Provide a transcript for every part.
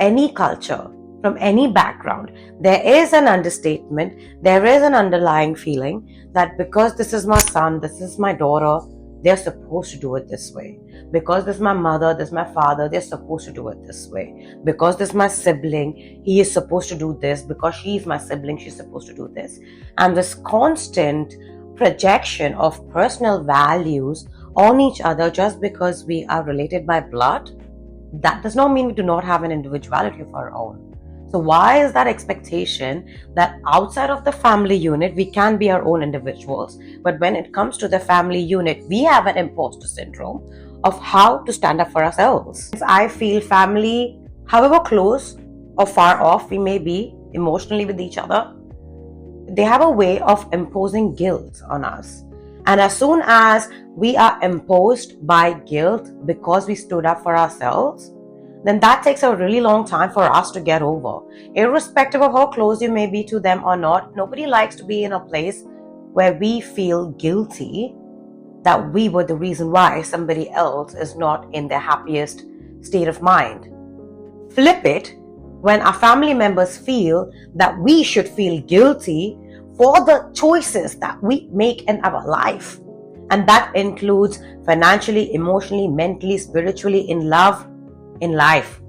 any culture, from any background, there is an understatement, there is an underlying feeling that because this is my son, this is my daughter, they're supposed to do it this way. Because this is my mother, this is my father, they're supposed to do it this way. Because this is my sibling, he is supposed to do this. Because she's my sibling, she's supposed to do this. And this constant projection of personal values on each other just because we are related by blood, that does not mean we do not have an individuality of our own. So why is that expectation that outside of the family unit, we can be our own individuals, but when it comes to the family unit, we have an imposter syndrome of how to stand up for ourselves? I feel family, however close or far off we may be emotionally with each other, they have a way of imposing guilt on us. And as soon as we are imposed by guilt because we stood up for ourselves, then that takes a really long time for us to get over. Irrespective of how close you may be to them or not, nobody likes to be in a place where we feel guilty that we were the reason why somebody else is not in their happiest state of mind. Flip it, when our family members feel that we should feel guilty for the choices that we make in our life. And that includes financially, emotionally, mentally, spiritually, in love, in life.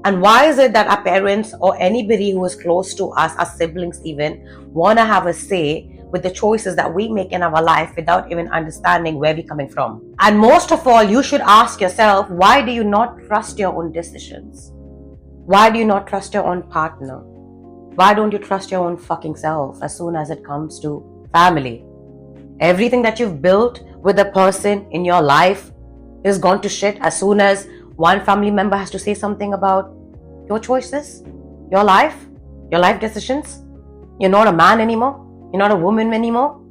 And why is it that our parents or anybody who is close to us, our siblings even, want to have a say with the choices that we make in our life without even understanding where we're coming from? And most of all, you should ask yourself, why do you not trust your own decisions? Why do you not trust your own partner? Why don't you trust your own fucking self as soon as it comes to family? Everything that you've built with a person in your life is gone to shit as soon as one family member has to say something about your choices, your life decisions. You're not a man anymore. You're not a woman anymore.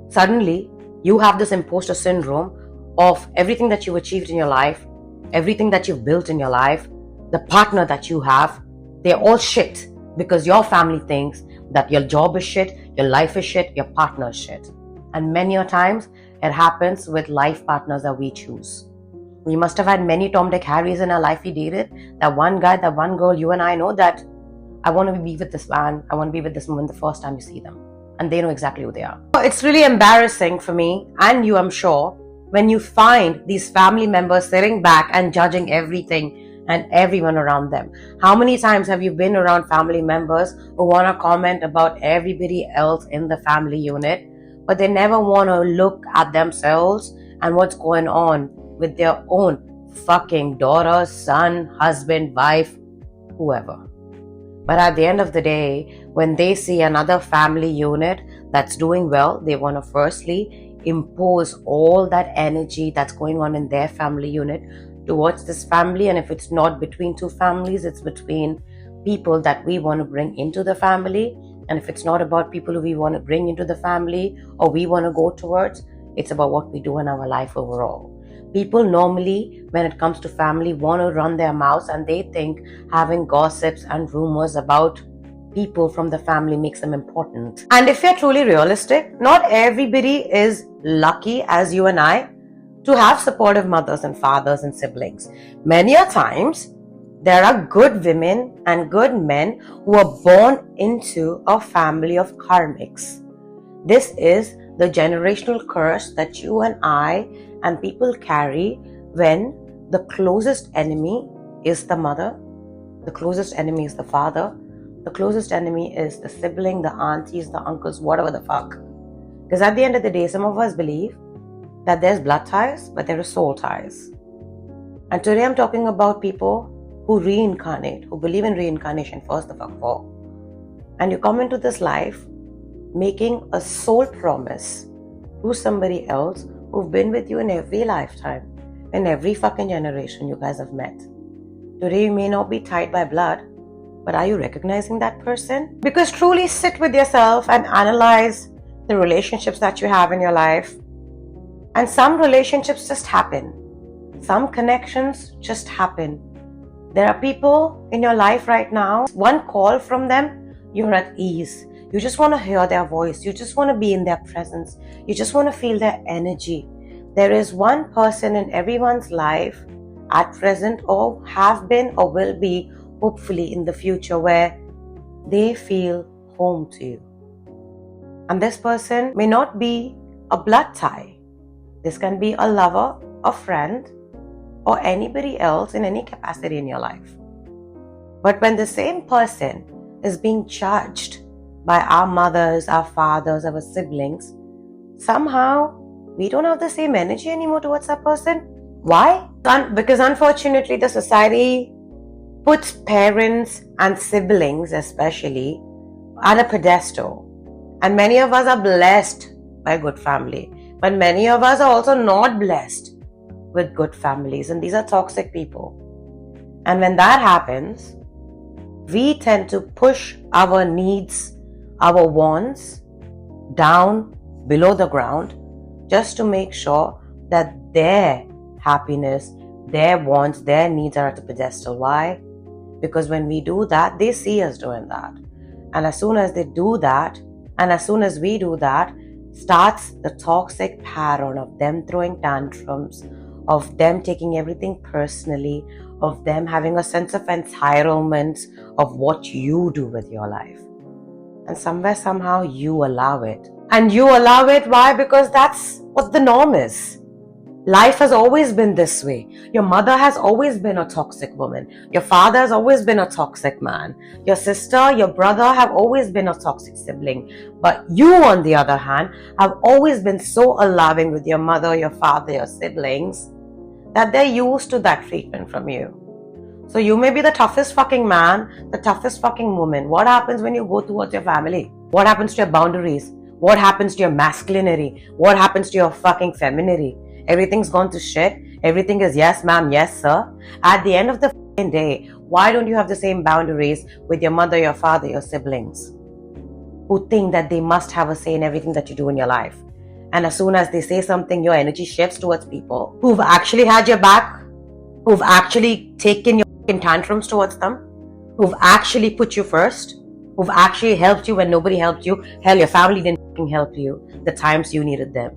Suddenly, you have this imposter syndrome of everything that you've achieved in your life, everything that you've built in your life, the partner that you have, they're all shit because your family thinks that your job is shit, your life is shit, your partner is shit. And many a times, it happens with life partners that we choose. We must have had many Tom, Dick, Harrys in our life we dated. That one guy, that one girl, you and I know that I want to be with this man, I want to be with this woman the first time you see them. And they know exactly who they are. It's really embarrassing for me and you, I'm sure, when you find these family members sitting back and judging everything and everyone around them. How many times have you been around family members who want to comment about everybody else in the family unit, but they never want to look at themselves and what's going on with their own fucking daughter, son, husband, wife, whoever. But at the end of the day, when they see another family unit that's doing well, they want to firstly impose all that energy that's going on in their family unit towards this family. And if it's not between two families, it's between people that we want to bring into the family. And if it's not about people who we want to bring into the family or we want to go towards, it's about what we do in our life overall. People normally, when it comes to family, want to run their mouths and they think having gossips and rumors about people from the family makes them important. And if you're truly realistic, not everybody is lucky as you and I to have supportive mothers and fathers and siblings. Many a times, there are good women and good men who are born into a family of karmics. This is the generational curse that you and I and people carry when the closest enemy is the mother, the closest enemy is the father, the closest enemy is the sibling, the aunties, the uncles, whatever the fuck. Because at the end of the day, some of us believe that there's blood ties, but there are soul ties. And today I'm talking about people who reincarnate, who believe in reincarnation first the fuck for. And you come into this life making a soul promise to somebody else who've been with you in every lifetime, in every fucking generation you guys have met. Today you may not be tied by blood, but are you recognizing that person? Because truly sit with yourself and analyze the relationships that you have in your life. And some relationships just happen. Some connections just happen. There are people in your life right now, one call from them, you're at ease. You just want to hear their voice. You just want to be in their presence. You just want to feel their energy. There is one person in everyone's life at present or have been or will be hopefully in the future, where they feel home to you. And this person may not be a blood tie. This can be a lover, a friend, or anybody else in any capacity in your life. But when the same person is being judged by our mothers, our fathers, our siblings, somehow we don't have the same energy anymore towards that person. Why? Because unfortunately the society puts parents and siblings especially at a pedestal. And many of us are blessed by a good family. But many of us are also not blessed with good families. And these are toxic people. And when that happens, we tend to push our needs, our wants down below the ground just to make sure that their happiness, their wants, their needs are at the pedestal. Why? Because when we do that, they see us doing that. And as soon as they do that, and as soon as we do that, starts the toxic pattern of them throwing tantrums, of them taking everything personally, of them having a sense of entitlement of what you do with your life. And somewhere, somehow, you allow it. And you allow it, why? Because that's what the norm is. Life has always been this way. Your mother has always been a toxic woman. Your father has always been a toxic man. Your sister, your brother have always been a toxic sibling. But you, on the other hand, have always been so allowing with your mother, your father, your siblings, that they're used to that treatment from you. So you may be the toughest fucking man, the toughest fucking woman. What happens when you go towards your family? What happens to your boundaries? What happens to your masculinity? What happens to your fucking femininity? Everything's gone to shit. Everything is yes ma'am, yes sir. At the end of the fucking day, why don't you have the same boundaries with your mother, your father, your siblings, who think that they must have a say in everything that you do in your life? And as soon as they say something, your energy shifts towards people who've actually had your back, who've actually taken your fucking tantrums towards them, who've actually put you first, who've actually helped you when nobody helped you. Hell, your family didn't fucking help you the times you needed them.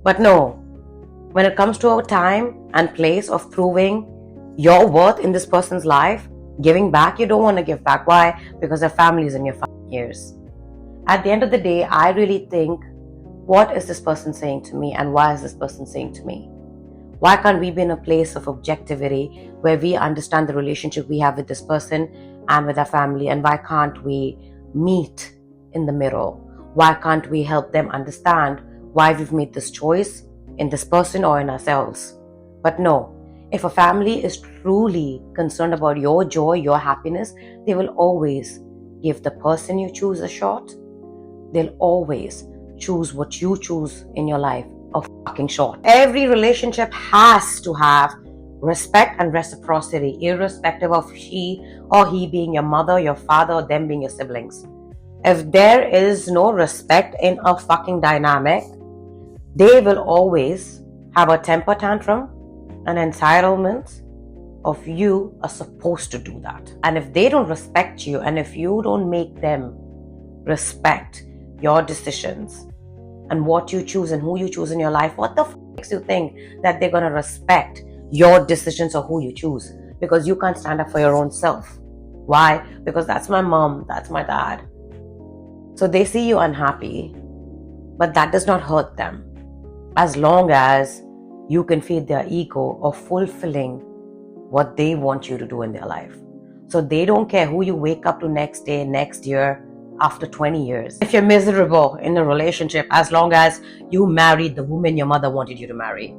But no, when it comes to a time and place of proving your worth in this person's life, giving back, you don't want to give back. Why? Because their family is in your fucking ears. At the end of the day, I really think, what is this person saying to me, and why is this person saying to me? Why can't we be in a place of objectivity where we understand the relationship we have with this person and with our family, and why can't we meet in the middle? Why can't we help them understand why we've made this choice in this person or in ourselves? But no, if a family is truly concerned about your joy, your happiness, they will always give the person you choose a shot. They'll always choose what you choose in your life a fucking shot. Every relationship has to have respect and reciprocity, irrespective of she or he being your mother, your father, or them being your siblings. If there is no respect in a fucking dynamic, they will always have a temper tantrum, an entitlement of you are supposed to do that. And if they don't respect you, and if you don't make them respect your decisions and what you choose and who you choose in your life, what the makes you think that they're going to respect your decisions or who you choose? Because you can't stand up for your own self. Why? Because that's my mom, that's my dad. So they see you unhappy, but that does not hurt them, as long as you can feed their ego of fulfilling what they want you to do in their life. So they don't care who you wake up to next day, next year, after 20 years. If you're miserable in a relationship, as long as you married the woman your mother wanted you to marry,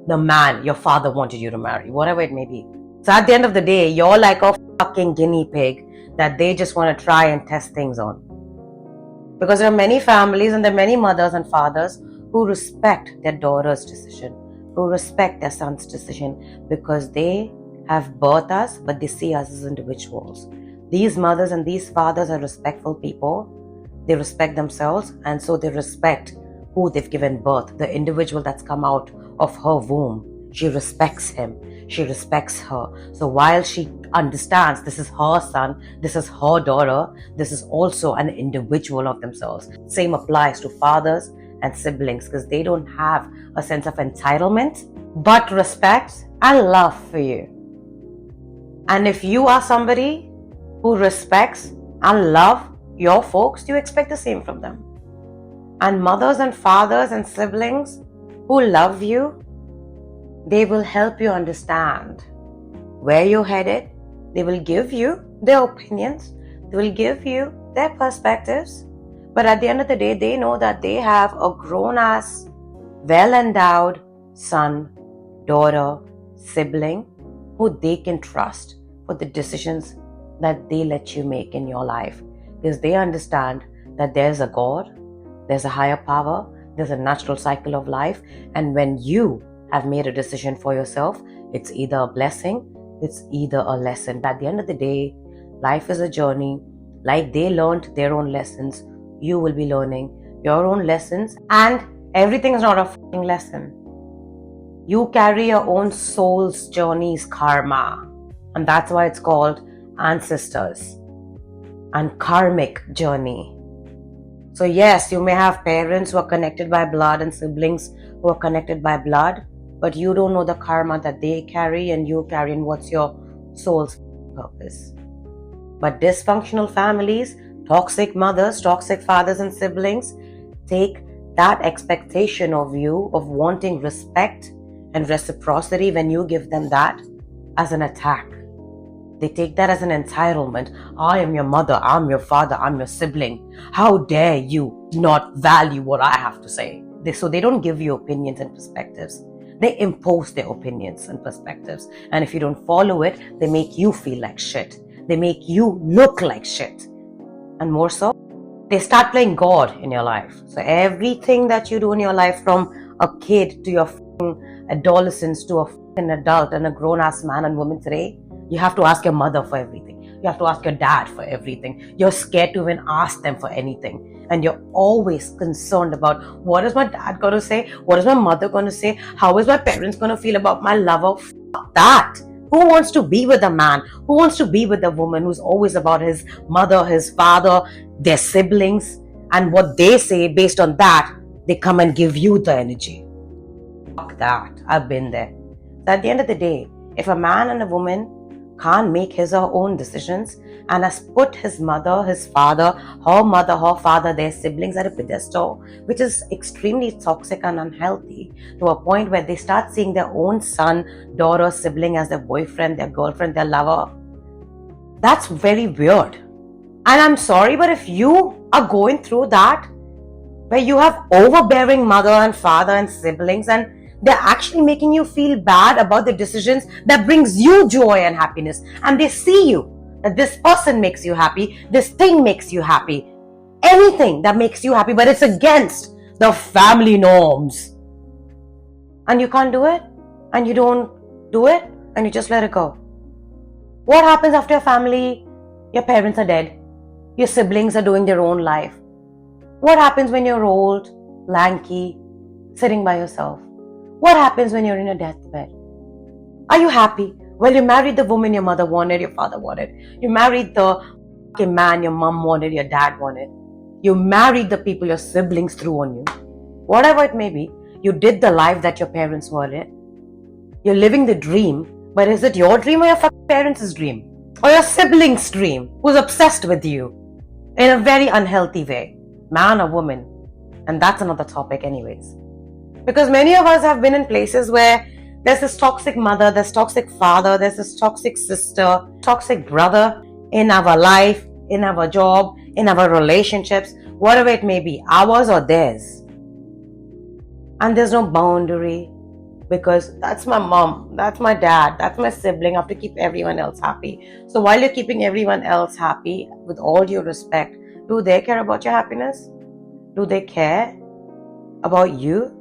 the man your father wanted you to marry, whatever it may be. So at the end of the day, you're like a fucking guinea pig that they just want to try and test things on. Because there are many families and there are many mothers and fathers who respect their daughter's decision, who respect their son's decision, because they have birthed us, but they see us as individuals. These mothers and these fathers are respectful people. They respect themselves, and so they respect who they've given birth, the individual that's come out of her womb. She respects him. She respects her. So while she understands this is her son, this is her daughter, this is also an individual of themselves. Same applies to fathers and siblings, because they don't have a sense of entitlement, but respect and love for you. And if you are somebody who respects and love your folks, you expect the same from them. And mothers and fathers and siblings who love you, they will help you understand where you're headed. They will give you their opinions. They will give you their perspectives. But at the end of the day, they know that they have a grown-ass, well-endowed son, daughter, sibling who they can trust for the decisions that they let you make in your life. Because they understand that there's a God, there's a higher power, there's a natural cycle of life. And when you have made a decision for yourself, it's either a blessing, it's either a lesson. But at the end of the day, life is a journey. Like they learned their own lessons, you will be learning your own lessons. And everything is not a fucking lesson. You carry your own soul's journey's karma. And that's why it's called ancestors and karmic journey. So yes, you may have parents who are connected by blood and siblings who are connected by blood, but you don't know the karma that they carry and you carry, and what's your soul's purpose. But dysfunctional families, toxic mothers, toxic fathers and siblings take that expectation of you of wanting respect and reciprocity when you give them that as an attack. They take that as an entitlement. I am your mother, I'm your father, I'm your sibling. How dare you not value what I have to say? So they don't give you opinions and perspectives. They impose their opinions and perspectives. And if you don't follow it, they make you feel like shit. They make you look like shit. And more so, they start playing God in your life. So everything that you do in your life, from a kid to your adolescence to a adult and a grown-ass man and woman today, you have to ask your mother for everything. You have to ask your dad for everything. You're scared to even ask them for anything. And you're always concerned about, what is my dad going to say? What is my mother going to say? How is my parents going to feel about my lover? Fuck that. Who wants to be with a man? Who wants to be with a woman who's always about his mother, his father, their siblings, and what they say? Based on that, they come and give you the energy. Fuck that. I've been there. So at the end of the day, if a man and a woman can't make his or her own decisions and has put his mother, his father, her mother, her father, their siblings at a pedestal, which is extremely toxic and unhealthy, to a point where they start seeing their own son, daughter, sibling as their boyfriend, their girlfriend, their lover. That's very weird. And I'm sorry, but if you are going through that, where you have overbearing mother and father and siblings, and they're actually making you feel bad about the decisions that brings you joy and happiness, and they see you, that this person makes you happy, this thing makes you happy, anything that makes you happy, but it's against the family norms, and you can't do it, and you don't do it, and you just let it go. What happens after your family? Your parents are dead. Your siblings are doing their own life. What happens when you're old, lanky, sitting by yourself? What happens when you're in a deathbed? Are you happy? Well, you married the woman your mother wanted, your father wanted. You married the man your mom wanted, your dad wanted. You married the people your siblings threw on you. Whatever it may be, you did the life that your parents wanted. You're living the dream, but is it your dream or your parents' dream? Or your siblings' dream, who's obsessed with you in a very unhealthy way? Man or woman? And that's another topic anyways. Because many of us have been in places where there's this toxic mother, there's toxic father, there's this toxic sister, toxic brother in our life, in our job, in our relationships, whatever it may be, ours or theirs. And there's no boundary, because that's my mom, that's my dad, that's my sibling. I have to keep everyone else happy. So while you're keeping everyone else happy, with all due respect, do they care about your happiness? Do they care about you?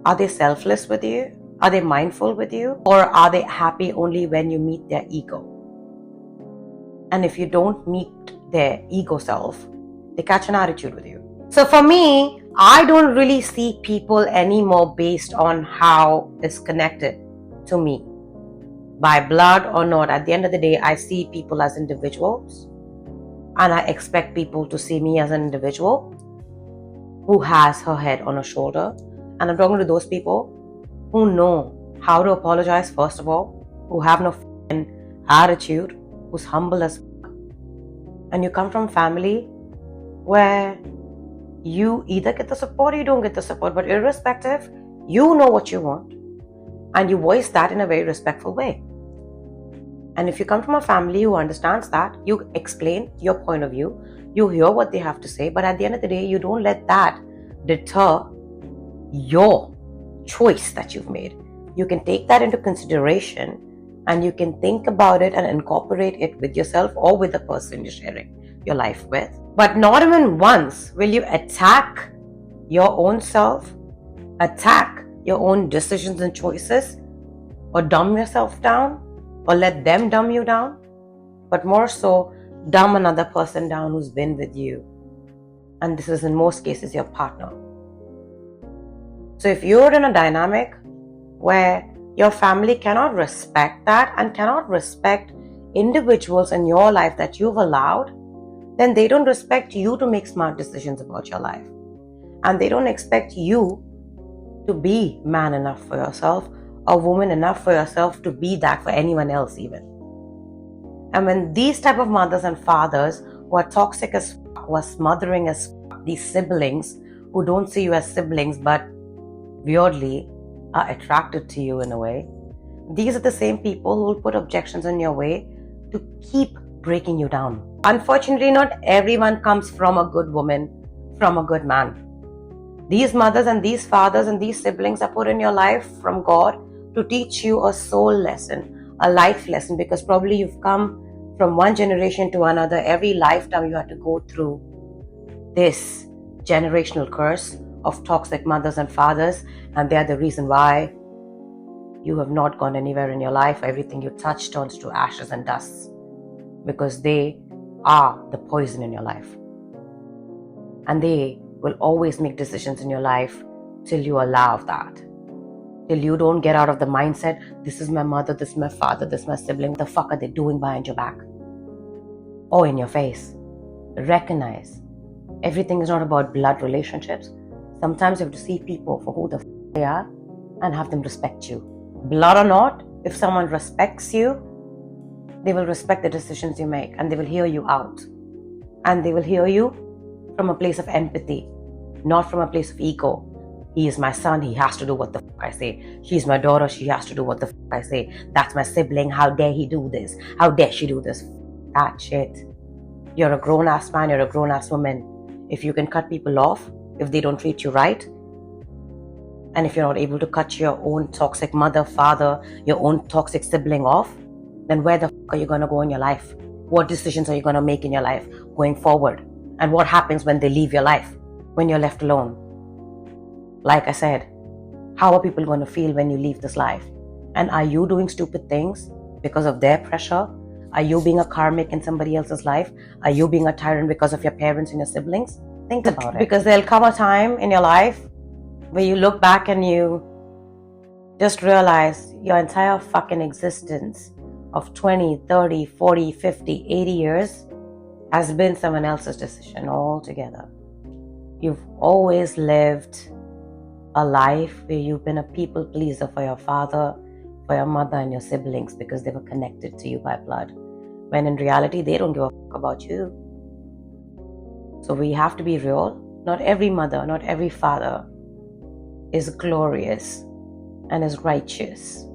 Are they selfless with you? Are they mindful with you? Or are they happy only when you meet their ego? And if you don't meet their ego self, they catch an attitude with you. So for me, I don't really see people anymore based on how it's connected to me, by blood or not. At the end of the day, I see people as individuals, and I expect people to see me as an individual who has her head on her shoulder. And I'm talking to those people who know how to apologize, first of all, who have no attitude, who's humble as and you come from family where you either get the support or you don't get the support, but irrespective, you know what you want and you voice that in a very respectful way. And if you come from a family who understands that, you explain your point of view, you hear what they have to say, but at the end of the day, you don't let that deter your choice that you've made. You can take that into consideration and you can think about it and incorporate it with yourself or with the person you're sharing your life with. But not even once will you attack your own self, attack your own decisions and choices, or dumb yourself down, or let them dumb you down, but more so dumb another person down who's been with you. And this is in most cases your partner. So if you're in a dynamic where your family cannot respect that and cannot respect individuals in your life that you've allowed, then they don't respect you to make smart decisions about your life. And they don't expect you to be man enough for yourself or woman enough for yourself to be that for anyone else even. And when these type of mothers and fathers who are toxic as fuck, who are smothering as fuck, these siblings who don't see you as siblings but weirdly are attracted to you in a way, these are the same people who will put objections in your way to keep breaking you down. Unfortunately, not everyone comes from a good woman, from a good man. These mothers and these fathers and these siblings are put in your life from God to teach you a soul lesson, a life lesson, because probably you've come from one generation to another. Every lifetime you had to go through this generational curse of toxic mothers and fathers, and they are the reason why you have not gone anywhere in your life. Everything you touch turns to ashes and dust because they are the poison in your life, and they will always make decisions in your life till you allow that, till you don't get out of the mindset, this is my mother, this is my father, this is my sibling, what the fuck are they doing behind your back or in your face. Recognize everything is not about blood relationships. Sometimes you have to see people for who the fuck they are and have them respect you. Blood or not, if someone respects you, they will respect the decisions you make and they will hear you out. And they will hear you from a place of empathy, not from a place of ego. He is my son, he has to do what the fuck I say. She's my daughter, she has to do what the fuck I say. That's my sibling, how dare he do this? How dare she do this? That shit. You're a grown-ass man, you're a grown-ass woman. If you can cut people off, if they don't treat you right, and if you're not able to cut your own toxic mother, father, your own toxic sibling off, then where the fuck are you going to go in your life? What decisions are you going to make in your life going forward? And what happens when they leave your life, when you're left alone? Like I said, how are people going to feel when you leave this life? And are you doing stupid things because of their pressure? Are you being a karmic in somebody else's life? Are you being a tyrant because of your parents and your siblings? Think about it. Because there'll come a time in your life where you look back and you just realize your entire fucking existence of 20, 30, 40, 50, 80 years has been someone else's decision altogether. You've always lived a life where you've been a people pleaser for your father, for your mother and your siblings because they were connected to you by blood. When in reality, they don't give a fuck about you. So we have to be real. Not every mother, not every father is glorious and is righteous,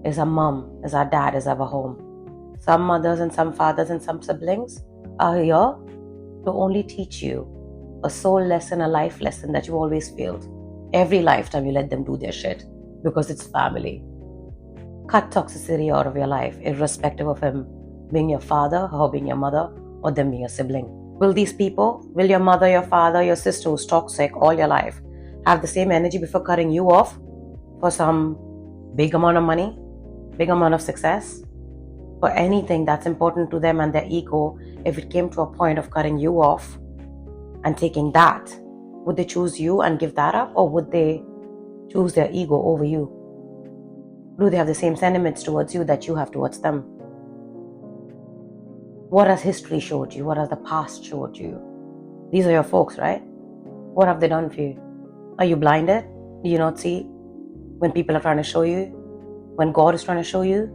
is a mom, is our dad, is our home. Some mothers and some fathers and some siblings are here to only teach you a soul lesson, a life lesson that you always failed. Every lifetime you let them do their shit because it's family. Cut toxicity out of your life, irrespective of him being your father, her being your mother, or them being your sibling. Will these people, will your mother, your father, your sister who's toxic all your life have the same energy before cutting you off for some big amount of money, big amount of success, for anything that's important to them and their ego? If it came to a point of cutting you off and taking that, would they choose you and give that up, or would they choose their ego over you? Do they have the same sentiments towards you that you have towards them? What has history showed you? What has the past showed you? These are your folks, right? What have they done for you? Are you blinded? Do you not see when people are trying to show you? When God is trying to show you?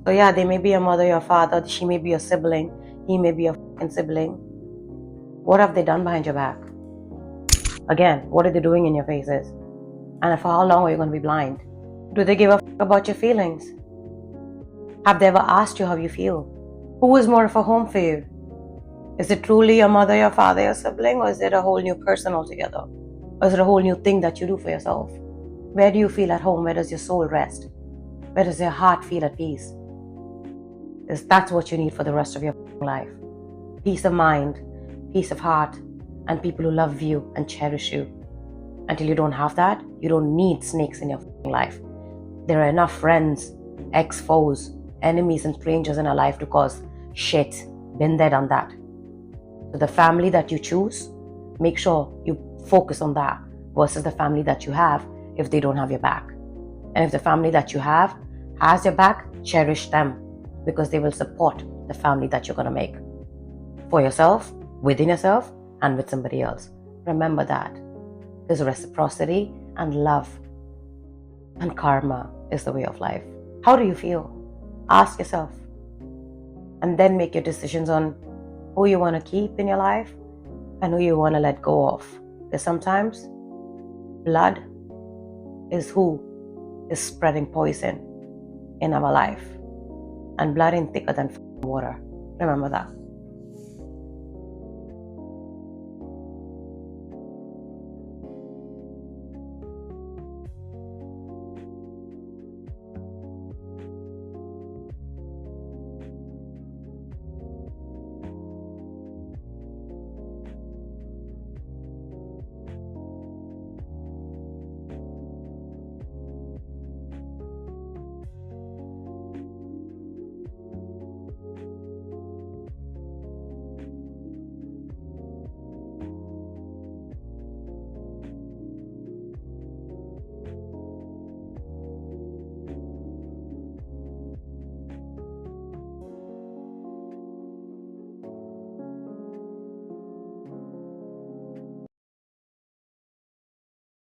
So yeah, they may be your mother, your father, she may be your sibling, he may be your fucking sibling. What have they done behind your back? Again, what are they doing in your faces? And for how long are you going to be blind? Do they give a fuck about your feelings? Have they ever asked you how you feel? Who is more of a home for you? Is it truly your mother, your father, your sibling, or is it a whole new person altogether? Or is it a whole new thing that you do for yourself? Where do you feel at home? Where does your soul rest? Where does your heart feel at peace? Because that's what you need for the rest of your life. Peace of mind, peace of heart, and people who love you and cherish you. Until you don't have that, you don't need snakes in your life. There are enough friends, ex-foes, enemies and strangers in our life to cause shit. Been there, done that. So the family that you choose, make sure you focus on that versus the family that you have if they don't have your back. And if the family that you have has your back, cherish them because they will support the family that you're going to make for yourself, within yourself, and with somebody else. Remember that. There's reciprocity and love. And karma is the way of life. How do you feel? Ask yourself. And then make your decisions on who you want to keep in your life and who you want to let go of. Because sometimes blood is who is spreading poison in our life. And blood ain't thicker than water. Remember that.